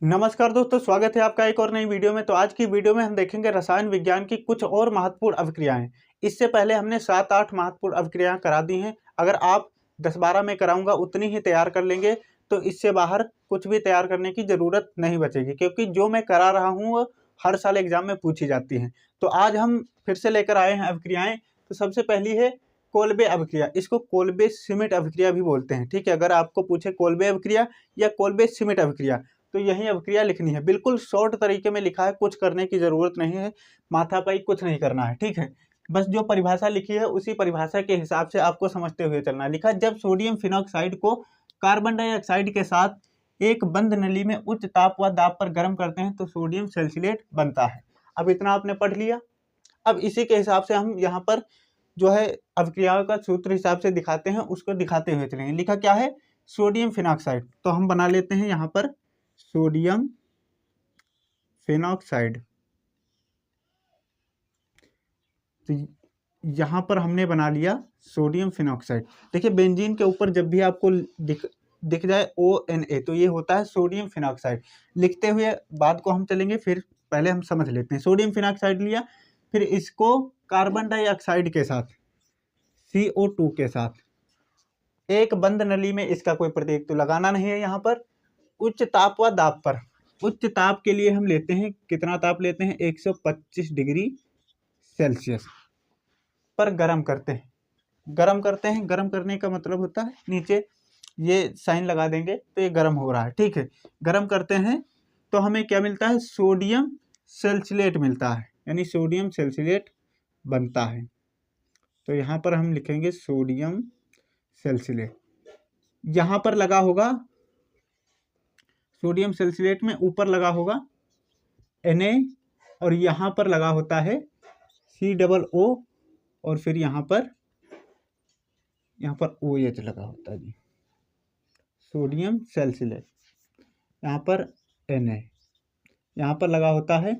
नमस्कार दोस्तों, स्वागत है आपका एक और नई वीडियो में। तो आज की वीडियो में हम देखेंगे रसायन विज्ञान की कुछ और महत्वपूर्ण अभिक्रियाएं। इससे पहले हमने 7-8 महत्वपूर्ण अभिक्रियाएं करा दी हैं। अगर आप 10-12 में कराऊंगा उतनी ही तैयार कर लेंगे तो इससे बाहर कुछ भी तैयार करने की ज़रूरत नहीं बचेगी, क्योंकि जो मैं करा रहा हूँ वो हर साल एग्जाम में पूछी जाती हैं। तो आज हम फिर से लेकर आए हैं अभिक्रियाएँ। तो सबसे पहली है कोल्बे अभिक्रिया। इसको कोल्बे सिमिट अभिक्रिया भी बोलते हैं। ठीक है, अगर आपको पूछे कोल्बे अभिक्रिया या कोल्बे सिमिट अभिक्रिया तो यही अभिक्रिया लिखनी है। बिल्कुल शॉर्ट तरीके में लिखा है, कुछ करने की ज़रूरत नहीं है, माथापाई कुछ नहीं करना है। ठीक है, बस जो परिभाषा लिखी है उसी परिभाषा के हिसाब से आपको समझते हुए चलना है। लिखा, जब सोडियम फिनॉक्साइड को कार्बन डाइऑक्साइड के साथ एक बंद नली में उच्च ताप व दाब पर गर्म करते हैं तो सोडियम सैलिसिलेट बनता है। अब इतना आपने पढ़ लिया। अब इसी के हिसाब से हम यहाँ पर जो है अभिक्रियाओं का सूत्र हिसाब से दिखाते हैं, उसको दिखाते हुए चलेंगे। लिखा क्या है, सोडियम फिनॉक्साइड। तो हम बना लेते हैं यहाँ पर सोडियम फिनॉक्साइड। तो यहाँ पर हमने बना लिया सोडियम फिनॉक्साइड। देखिए, बेंजीन के ऊपर जब भी आपको दिख जाए ONA तो ये होता है सोडियम फिनॉक्साइड। लिखते हुए बात को हम चलेंगे, फिर पहले हम समझ लेते हैं। सोडियम फिनॉक्साइड लिया, फिर इसको कार्बन डाइऑक्साइड के साथ CO2 के साथ एक बंद नली में, इसका कोई प्रतीक तो लगाना नहीं है यहाँ पर, उच्च ताप व दाब पर। उच्च ताप के लिए हम लेते हैं, कितना ताप लेते हैं, 125 डिग्री सेल्सियस पर गर्म करते हैं। गर्म करते हैं, गर्म करने का मतलब होता है, नीचे ये साइन लगा देंगे तो ये गर्म हो रहा है। ठीक है, गर्म करते हैं तो हमें क्या मिलता है, सोडियम सैलिसिलेट मिलता है, यानी सोडियम सैलिसिलेट बनता है। तो यहाँ पर हम लिखेंगे सोडियम सैलिसिलेट। यहाँ पर लगा होगा सोडियम सैलिसिलेट में, ऊपर लगा होगा Na और यहाँ पर लगा होता है COO और फिर यहाँ पर OH लगा होता है जी, सोडियम सैलिसिलेट। यहाँ पर Na, यहाँ पर लगा होता है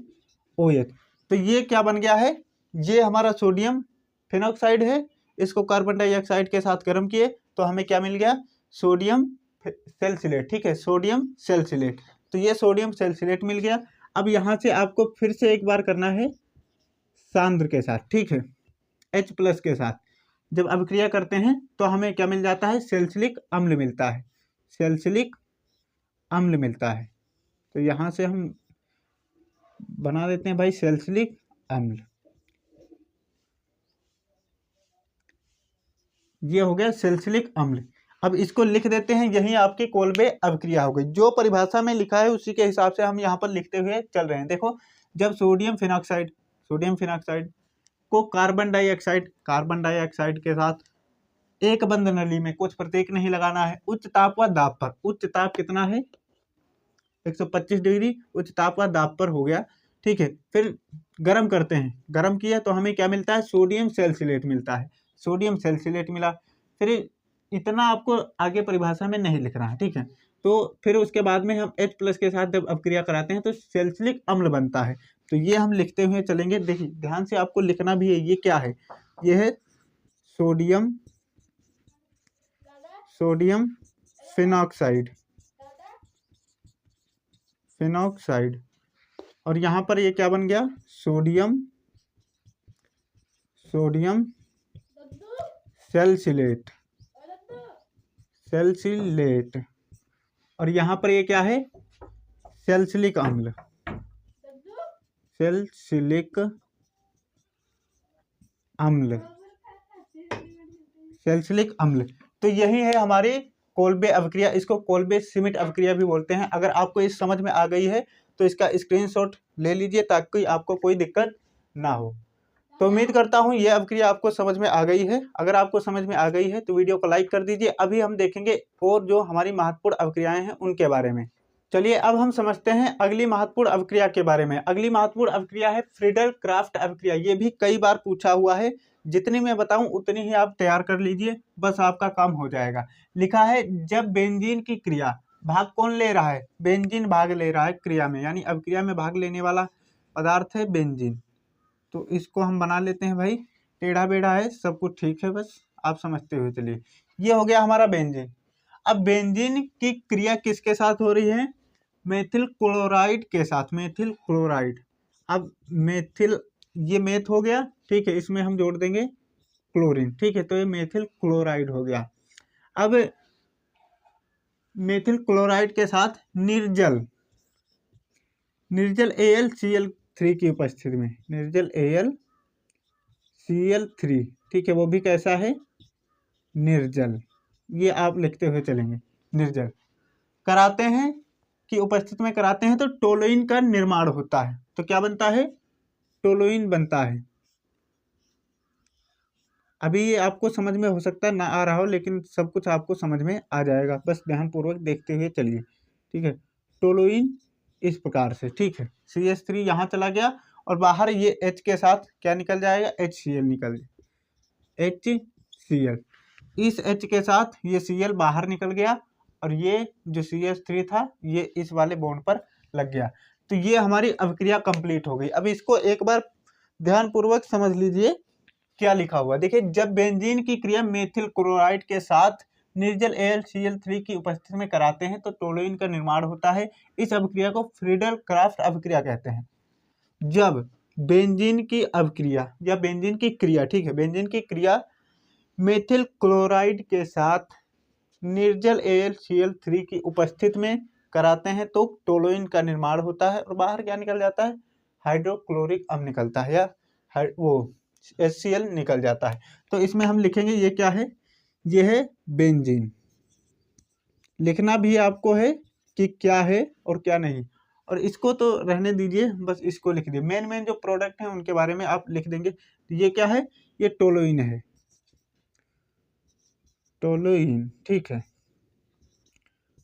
OH। तो ये क्या बन गया है, ये हमारा सोडियम फिनॉक्साइड है। इसको कार्बन डाइऑक्साइड के साथ गर्म किए तो हमें क्या मिल गया, सोडियम सैलिसिलेट। ठीक है, सोडियम सैलिसिलेट। तो ये सोडियम सैलिसिलेट मिल गया। अब यहाँ से आपको फिर से एक बार करना है सांद्र के साथ। ठीक है, H+ के साथ जब अभिक्रिया करते हैं तो हमें क्या मिल जाता है, सैलिसिलिक अम्ल मिलता है, सैलिसिलिक अम्ल मिलता है। तो यहाँ से हम बना देते हैं भाई सैलिसिलिक अम्ल। ये हो गया सैलिसिलिक अम्ल। अब इसको लिख देते हैं, यही आपकी कोल्बे अभिक्रिया हो गई। जो परिभाषा में लिखा है उसी के हिसाब से हम यहाँ पर लिखते हुए चल रहे हैं। देखो, जब सोडियम फिनॉक्साइड को कार्बन डाइऑक्साइड के साथ एक बंद नली में, कुछ प्रतीक नहीं लगाना है, उच्च ताप व दाब पर, उच्च ताप कितना है, 125 डिग्री उच्च ताप व दाब पर हो गया। ठीक है, फिर गर्म करते हैं, गर्म किया तो हमें क्या मिलता है, सोडियम सैलिसिलेट मिलता है, सोडियम सैलिसिलेट मिला। फिर इतना आपको आगे परिभाषा में नहीं लिखना है। ठीक है, तो फिर उसके बाद में हम H+ के साथ जब अपक्रिया कराते हैं तो सैलिसिलिक अम्ल बनता है। तो ये हम लिखते हुए चलेंगे। देखिए, ध्यान से आपको लिखना भी है। ये क्या है, ये है सोडियम फिनॉक्साइड और यहाँ पर ये क्या बन गया, सोडियम सैलिसिलेट और यहाँ पर ये क्या है, सैलिसिलिक अम्ल। तो यही है हमारी कोल्बे अभिक्रिया। इसको कोल्बे सिमिट अभिक्रिया भी बोलते हैं। अगर आपको इस समझ में आ गई है तो इसका स्क्रीनशॉट ले लीजिए ताकि आपको कोई दिक्कत ना हो। तो उम्मीद करता हूँ ये अभिक्रिया आपको समझ में आ गई है। अगर आपको समझ में आ गई है तो वीडियो को लाइक कर दीजिए। अभी हम देखेंगे और जो हमारी महत्वपूर्ण अभिक्रियाएं हैं उनके बारे में। चलिए अब हम समझते हैं अगली महत्वपूर्ण अभिक्रिया के बारे में। अगली महत्वपूर्ण अभिक्रिया है फ्रीडल क्राफ्ट अभिक्रिया। ये भी कई बार पूछा हुआ है, जितनी मैं बताऊं उतनी ही आप तैयार कर लीजिए, बस आपका काम हो जाएगा। लिखा है, जब बेंजीन की क्रिया, भाग कौन ले रहा है, बेंजीन भाग ले रहा है क्रिया में, यानी अभिक्रिया में भाग लेने वाला पदार्थ है बेंजीन। तो इसको हम बना लेते हैं भाई, टेढ़ा बेढ़ा है, सब कुछ ठीक है, बस आप समझते हुए चलिए। ये हो गया हमारा बेंजीन। अब बेंजीन की क्रिया किसके साथ हो रही है, मेथिल क्लोराइड के साथ, मेथिल क्लोराइड, अब मेथिल ये मेथ हो गया, ठीक है, इसमें हम जोड़ देंगे क्लोरीन, ठीक है, तो ये मेथिल क्लोराइड हो गया। अब मेथिल क्लोराइड के साथ निर्जल, निर्जल AlCl3 की उपस्थिति में, निर्जल AlCl3, ठीक है, वो भी कैसा है, निर्जल, ये आप लिखते हुए चलेंगे, निर्जल कराते हैं कि उपस्थिति में कराते हैं तो टोलुइन का निर्माण होता है। तो क्या बनता है, टोलुइन बनता है। अभी ये आपको समझ में हो सकता है ना आ रहा हो, लेकिन सब कुछ आपको समझ में आ जाएगा, बस ध्यानपूर्वक देखते हुए चलिए, ठीक है। टोलुइन इस प्रकार से, ठीक है, CH3 यहाँ चला गया और बाहर ये H के साथ क्या निकल जाएगा, HCl निकल गया, HCl, इस H के साथ ये Cl बाहर निकल गया और ये जो CH3 था ये इस वाले बॉन्ड पर लग गया। तो ये हमारी अभिक्रिया कंप्लीट हो गई। अब इसको एक बार ध्यानपूर्वक समझ लीजिए क्या लिखा हुआ। देखिए, जब बेंजीन की क्रिया मेथिल क्लोराइड के साथ निर्जल AlCl3 की उपस्थिति में कराते हैं तो टोलुइन का निर्माण होता है। इस अभिक्रिया को फ्रीडल क्राफ्ट अभिक्रिया कहते हैं। जब बेंजीन की अभिक्रिया या बेंजीन की क्रिया, ठीक है, बेंजीन की क्रिया मेथिल क्लोराइड के साथ निर्जल AlCl3 की उपस्थिति में कराते हैं तो टोलुइन का निर्माण होता है और बाहर क्या निकल जाता है, हाइड्रोक्लोरिक अम्ल निकलता है या वो HCl निकल जाता है। तो इसमें हम लिखेंगे ये क्या है, ये है बेंजीन। लिखना भी आपको है कि क्या है और क्या नहीं, और इसको तो रहने दीजिए, बस इसको लिख दिए। मेन जो प्रोडक्ट हैं उनके बारे में आप लिख देंगे। ये क्या है, ये टोलुइन है, टोलुइन, ठीक है,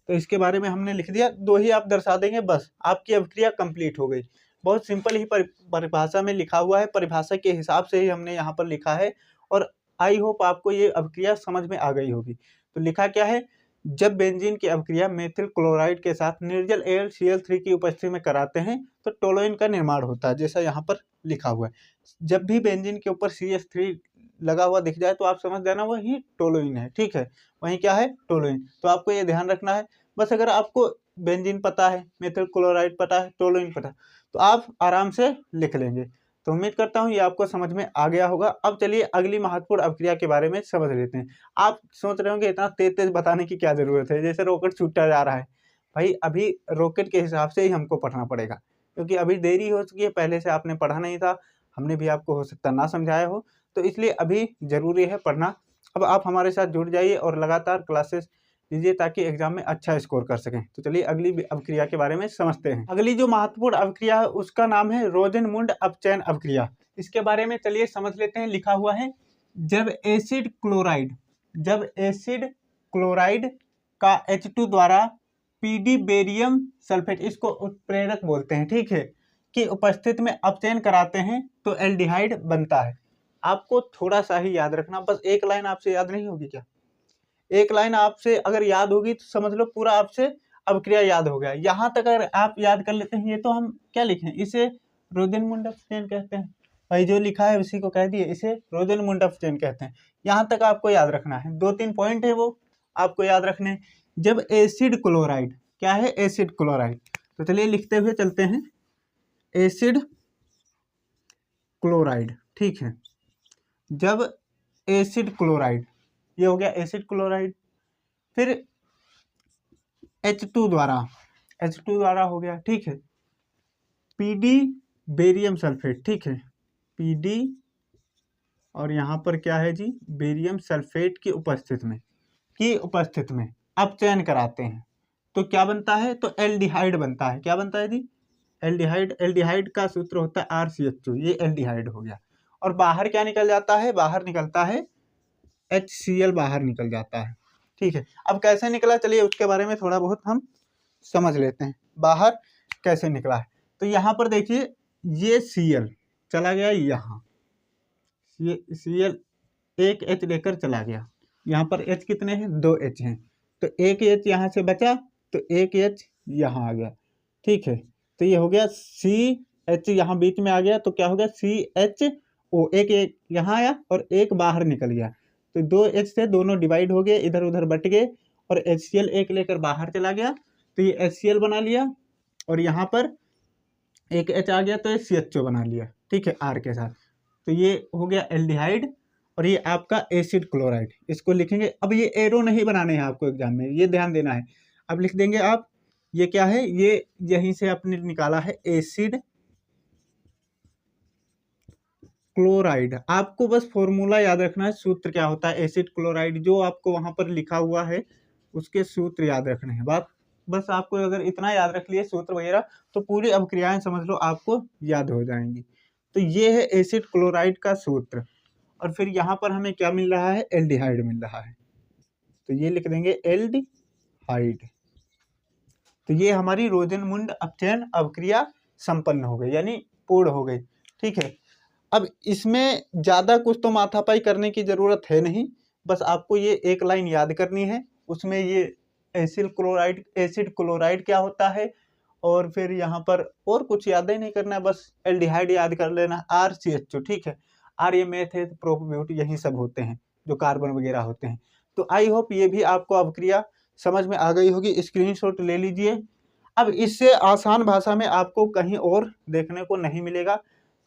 तो इसके बारे में हमने लिख दिया। दो ही आप दर्शा देंगे, बस आपकी अभिक्रिया कंप्लीट हो गई। बहुत सिंपल ही परिभाषा में लिखा हुआ है, परिभाषा के हिसाब से ही हमने यहाँ पर लिखा है और आई होप आपको ये अभिक्रिया समझ में आ गई होगी। तो लिखा क्या है, जब बेंजीन की अभिक्रिया मेथिल क्लोराइड के साथ निर्जल AlCl3 की उपस्थिति में कराते हैं तो टोलुइन का निर्माण होता है, जैसा यहाँ पर लिखा हुआ है। जब भी बेंजीन के ऊपर CH3 लगा हुआ दिख जाए तो आप समझ जाना वही टोलुइन है, ठीक है, वही क्या है, टोलुइन। तो आपको ये ध्यान रखना है। बस अगर आपको बेंजीन पता है, मेथिल क्लोराइड पता है, टोलुइन पता है, तो आप आराम से लिख लेंगे। तो उम्मीद करता हूँ ये आपको समझ में आ गया होगा। अब चलिए अगली महत्वपूर्ण अभिक्रिया के बारे में समझ लेते हैं। आप सोच रहे होंगे इतना तेज तेज बताने की क्या जरूरत है, जैसे रॉकेट छूटा जा रहा है। भाई अभी रॉकेट के हिसाब से ही हमको पढ़ना पड़ेगा, क्योंकि अभी देरी हो चुकी है, पहले से आपने पढ़ा नहीं था, हमने भी आपको हो सकता ना समझाया हो, तो इसलिए अभी जरूरी है पढ़ना। अब आप हमारे साथ जुड़ जाइए और लगातार क्लासेस लीजिए ताकि एग्जाम में अच्छा स्कोर कर सकें। तो चलिए अगली अभिक्रिया के बारे में समझते हैं। अगली जो महत्वपूर्ण अभिक्रिया है उसका नाम है रोजेनमुंड अपचयन अभिक्रिया। इसके बारे में चलिए समझ लेते हैं। लिखा हुआ है, जब एसिड क्लोराइड का H2 द्वारा PD बेरियम सल्फेट, इसको उत्प्रेरक बोलते हैं, ठीक है, की उपस्थिति में अपचयन कराते हैं तो एल्डिहाइड बनता है। आपको थोड़ा सा ही याद रखना, बस एक लाइन आपसे याद नहीं होगी क्या, एक लाइन आपसे अगर याद होगी तो समझ लो पूरा आपसे अभिक्रिया याद हो गया। यहाँ तक अगर आप याद कर लेते हैं, ये तो हम क्या लिखें, इसे रोजेनमुंड अपचयन कहते हैं। भाई जो लिखा है उसी को कह दिए, इसे रोजेनमुंड अपचयन कहते हैं। यहाँ तक आपको याद रखना है, 2-3 पॉइंट है वो आपको याद रखने। जब एसिड क्लोराइड, क्या है, एसिड क्लोराइड, तो चलिए लिखते हुए चलते हैं, एसिड क्लोराइड, ठीक है, जब एसिड क्लोराइड, ये हो गया एसिड क्लोराइड, फिर H2 द्वारा हो गया, ठीक है, PD बेरियम सल्फेट, ठीक है, PD और यहाँ पर क्या है जी, बेरियम सल्फेट की उपस्थिति में अपचयन कराते हैं तो क्या बनता है, तो एल्डिहाइड बनता है। क्या बनता है जी, एल्डिहाइड का सूत्र होता है RCH2, ये एल्डिहाइड हो गया। और बाहर क्या निकल जाता है, बाहर निकलता है HCl, बाहर निकल जाता है, ठीक है। अब कैसे निकला, चलिए उसके बारे में थोड़ा बहुत हम समझ लेते हैं, बाहर कैसे निकला है। तो यहाँ पर देखिए, ये Cl चला गया यहाँ, ये Cl एक H लेकर चला गया, यहाँ पर H कितने हैं, 2 H हैं, तो एक H यहाँ से बचा तो एक H यहाँ आ गया, ठीक है। तो ये हो गया CH, यहाँ बीच में आ गया तो क्या हो गया, CHO, एक यहाँ आया और एक बाहर निकल गया, तो 2 H से दोनों डिवाइड हो गए, इधर उधर बट गए और HCl एक लेकर बाहर चला गया, तो ये HCl बना लिया और यहाँ पर एक H आ गया तो ये CHO बना लिया, ठीक है, R के साथ। तो ये हो गया एल्डिहाइड और ये आपका एसिड क्लोराइड, इसको लिखेंगे। अब ये एरो नहीं बनाने हैं आपको एग्जाम में, ये ध्यान देना है। अब लिख देंगे आप, ये क्या है, ये यहीं से आपने निकाला है एसिड क्लोराइड। आपको बस फॉर्मूला याद रखना है, सूत्र क्या होता है एसिड क्लोराइड, जो आपको वहां पर लिखा हुआ है उसके सूत्र याद रखने हैं। बात बस आपको अगर इतना याद रख लिए सूत्र वगैरह, तो पूरी अभिक्रियाएं समझ लो आपको याद हो जाएंगी। तो ये है एसिड क्लोराइड का सूत्र। और फिर यहाँ पर हमें क्या मिल रहा है, एल्डिहाइड मिल रहा है, तो ये लिख देंगे एल्डिहाइड। तो ये हमारी रोजनमुंड अपचयन अभिक्रिया संपन्न हो गई, यानी पूर्ण हो गई, ठीक है। अब इसमें ज़्यादा कुछ तो माथापाई करने की ज़रूरत है नहीं, बस आपको ये एक लाइन याद करनी है, उसमें ये एसिड क्लोराइड क्या होता है, और फिर यहाँ पर और कुछ याद ही नहीं करना है, बस एल्डिहाइड याद कर लेना, RCHO, ठीक है। ये मेथ है, प्रोपेब्यूट, यही सब होते हैं जो कार्बन वगैरह होते हैं। तो आई होप ये भी आपको अभिक्रिया समझ में आ गई होगी, स्क्रीनशॉट ले लीजिए। अब इससे आसान भाषा में आपको कहीं और देखने को नहीं मिलेगा,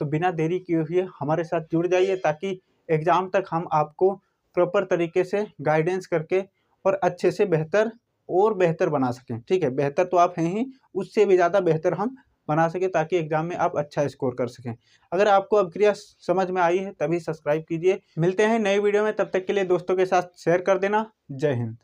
तो बिना देरी किए हुए हमारे साथ जुड़ जाइए, ताकि एग्ज़ाम तक हम आपको प्रॉपर तरीके से गाइडेंस करके और अच्छे से बेहतर और बेहतर बना सकें, ठीक है। बेहतर तो आप हैं ही, उससे भी ज़्यादा बेहतर हम बना सकें, ताकि एग्जाम में आप अच्छा स्कोर कर सकें। अगर आपको अभिक्रिया समझ में आई है तभी सब्सक्राइब कीजिए। मिलते हैं नई वीडियो में, तब तक के लिए दोस्तों के साथ शेयर कर देना। जय हिंद।